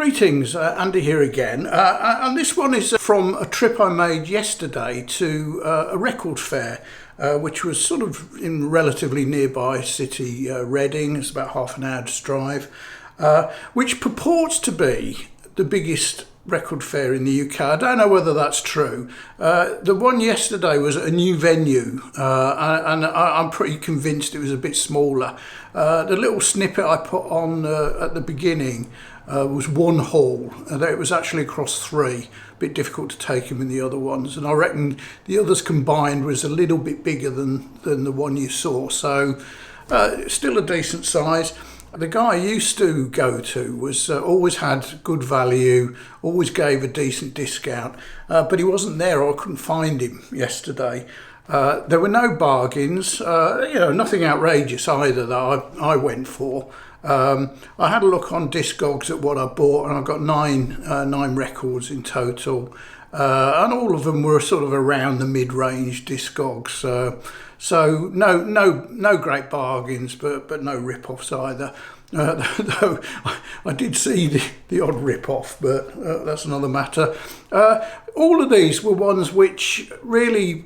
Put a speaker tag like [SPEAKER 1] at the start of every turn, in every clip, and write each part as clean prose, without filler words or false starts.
[SPEAKER 1] Greetings, Andy here again, and this one is from a trip I made yesterday to a record fair, which was sort of in relatively nearby city, Reading. It's about half an hour's drive, which purports to be the biggest record fair in the UK. I don't know whether that's true. The one yesterday was a new venue, and I'm pretty convinced it was a bit smaller. The little snippet I put on at the beginning was one hall, and it was actually across three. A bit difficult to take him in the other ones, and I reckon the others combined was a little bit bigger than the one you saw, so still a decent size. The guy I used to go to was always had good value, always gave a decent discount, but he wasn't there, or I couldn't find him yesterday. There were no bargains, nothing outrageous either that I went for. I had a look on Discogs at what I bought, and I got nine records in total, and all of them were sort of around the mid-range Discogs. So no great bargains, but no rip-offs either. Though I did see the odd rip-off, but that's another matter. All of these were ones which really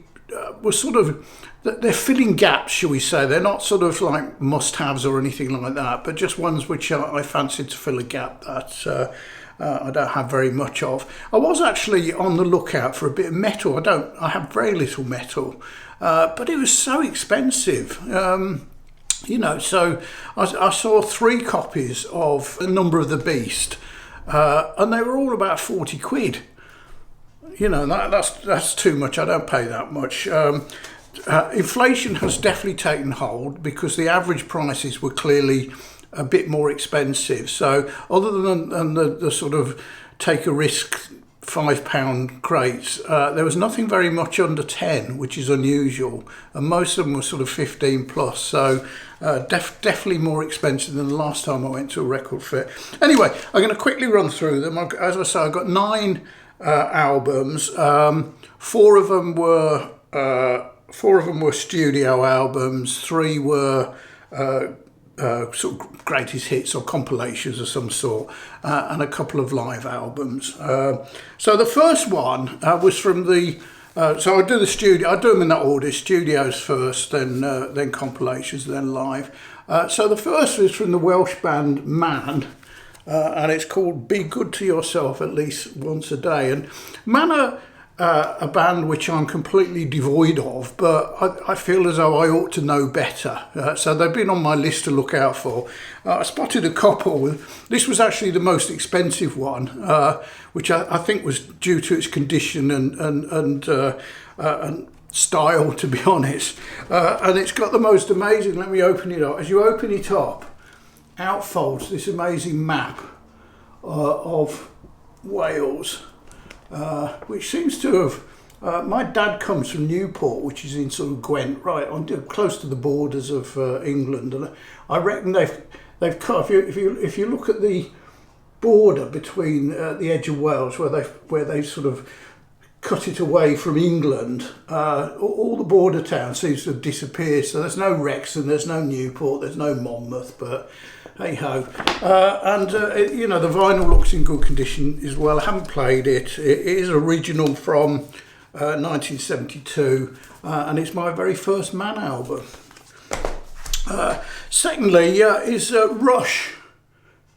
[SPEAKER 1] were sort of, they're filling gaps, shall we say. They're not sort of like must-haves or anything like that, but just ones which I fancied to fill a gap that I don't have very much of. I was actually on the lookout for a bit of metal. I have very little metal, but it was so expensive. So I saw 3 copies of A Number of the Beast, and they were all about 40 quid. That's too much. I don't pay that much. Inflation has definitely taken hold, because the average prices were clearly a bit more expensive. So other than the sort of take a risk £5 crates, there was nothing very much under 10, which is unusual, and most of them were sort of 15 plus. So definitely more expensive than the last time I went to a record fair. Anyway, I'm going to quickly run through them. As I say, I got 9 albums. 4 of them were studio albums. 3 were sort of greatest hits or compilations of some sort, and a couple of live albums. So the first one was from the. So I do the studio. I do them in that order: studios first, then compilations, then live. So the first was from the Welsh band Man. And it's called Be Good to Yourself at Least Once a Day. And Man are a band which I'm completely devoid of, but I feel as though I ought to know better. So they've been on my list to look out for. I spotted a couple. This was actually the most expensive one, which I think was due to its condition and style, to be honest. And it's got the most amazing, let me open it up. As you open it up, out folds this amazing map of Wales, which seems to have. My dad comes from Newport, which is in sort of Gwent, right on close to the borders of England, and I reckon they've cut. If you look at the border between the edge of Wales, where they sort of cut it away from England, all the border towns seems to have disappeared. So there's no Wrexham, there's no Newport, there's no Monmouth, but hey ho. The vinyl looks in good condition as well. I haven't played it. It is original from 1972, and it's my very first Man album. Secondly, is Rush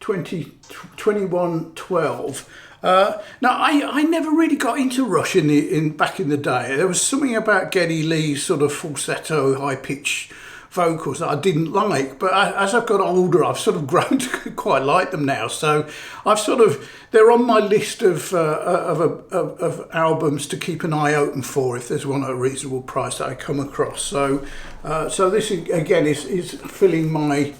[SPEAKER 1] 2112. Now I never really got into Rush back in the day. There was something about Geddy Lee's sort of falsetto, high pitch vocals that I didn't like, but as I've got older, I've sort of grown to quite like them now. So they're on my list of albums to keep an eye open for if there's one at a reasonable price that I come across. So this again is filling my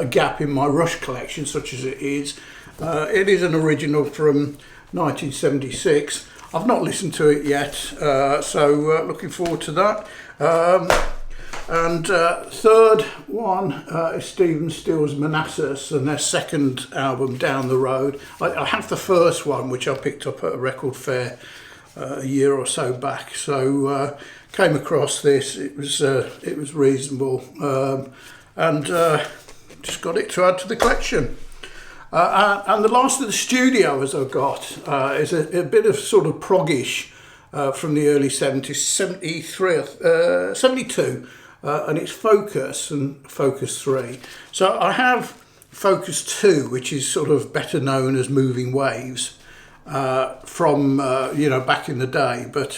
[SPEAKER 1] gap in my Rush collection, such as it is. It is an original from 1976. I've not listened to it yet, so looking forward to that. And third one is Stephen Steele's Manassas, and their second album, Down the Road. I have the first one, which I picked up at a record fair a year or so back. So came across this. It was reasonable, and just got it to add to the collection. And the last of the studios I've got is a bit of sort of proggish from the early 70s, 72, and it's Focus and Focus 3. So I have Focus 2, which is sort of better known as Moving Waves, from back in the day, but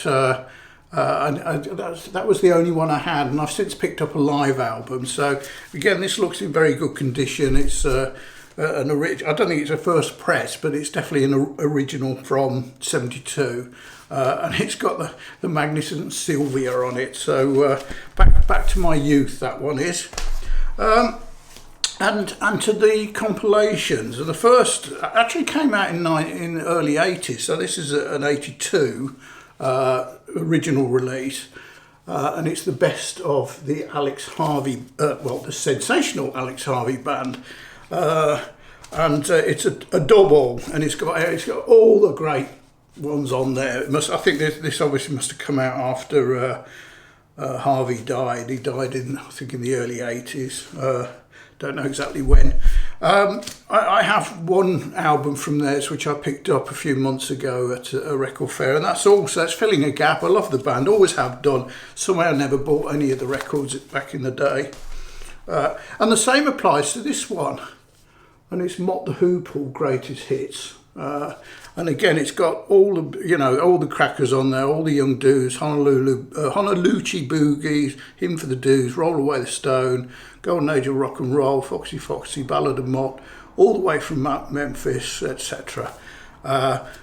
[SPEAKER 1] that was the only one I had, and I've since picked up a live album. So again, this looks in very good condition. It's I don't think it's a first press, but it's definitely an original from 72, and it's got the magnificent Sylvia on it. So back to my youth, that one is. And to the compilations. The first actually came out in the early 80s, so this is an 82 original release, and it's the best of the Alex Harvey, the sensational Alex Harvey band, and it's a double, and it's got all the great ones on there. I think this obviously must have come out after Harvey died. He died in the early 80s. Don't know exactly when. I have one album from theirs which I picked up a few months ago at a record fair, and that's filling a gap. I love the band, always have done. Somehow I never bought any of the records back in the day. And the same applies to this one, and it's Mott the Hoople Greatest Hits. And again, it's got all the crackers on there, all the young dudes, Honolulu Boogies, Hymn for the Dudes, Roll Away the Stone, Golden Age of Rock and Roll, Foxy Foxy, Ballad of Mott, all the way from Memphis, etc.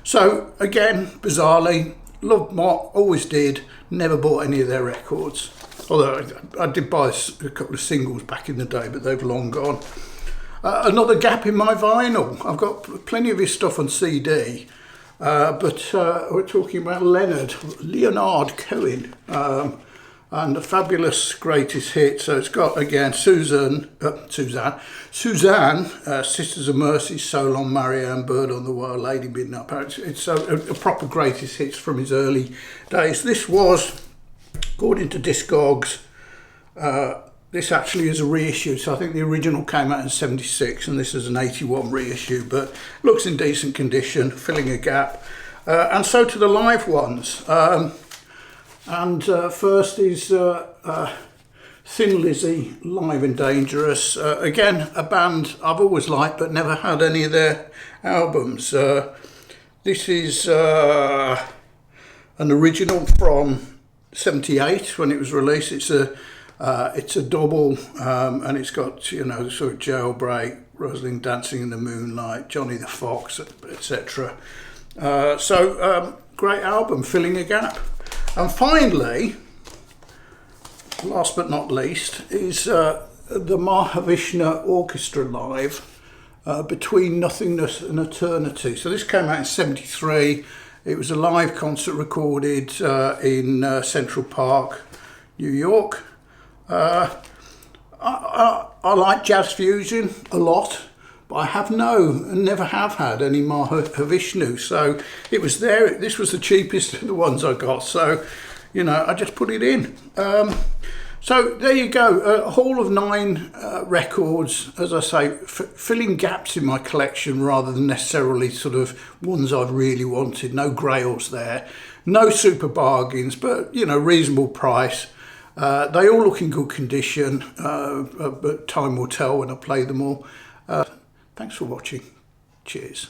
[SPEAKER 1] So again, bizarrely, loved Mott, always did, never bought any of their records. Although I did buy a couple of singles back in the day, but they've long gone. Another gap in my vinyl. I've got plenty of his stuff on CD, but we're talking about Leonard Cohen, and a fabulous greatest hit. So it's got again Suzanne, Sisters of Mercy, So Long, Marianne, Bird on the Wild, Lady Midnight Paris. It's a proper greatest hits from his early days. This was, according to Discogs, this actually is a reissue, so I think the original came out in 76 and this is an 81 reissue, but looks in decent condition, filling a gap. And so to the live ones. First is Thin Lizzy, Live and Dangerous. Again, a band I've always liked but never had any of their albums. This is an original from 78 when it was released. It's a double, and it's got sort of Jailbreak, Rosalind Dancing in the Moonlight, Johnny the Fox, etc. Great album, filling a gap. And finally, last but not least, is the Mahavishnu Orchestra Live, Between Nothingness and Eternity. So this came out in 73. It was a live concert recorded in Central Park, New York. I like jazz fusion a lot, but I never have had any Mahavishnu. So it was there. This was the cheapest of the ones I got. So, I just put it in. So there you go. A haul of 9 records, as I say, filling gaps in my collection rather than necessarily sort of ones I've really wanted. No grails there. No super bargains, but, reasonable price. They all look in good condition, but time will tell when I play them all. Thanks for watching. Cheers.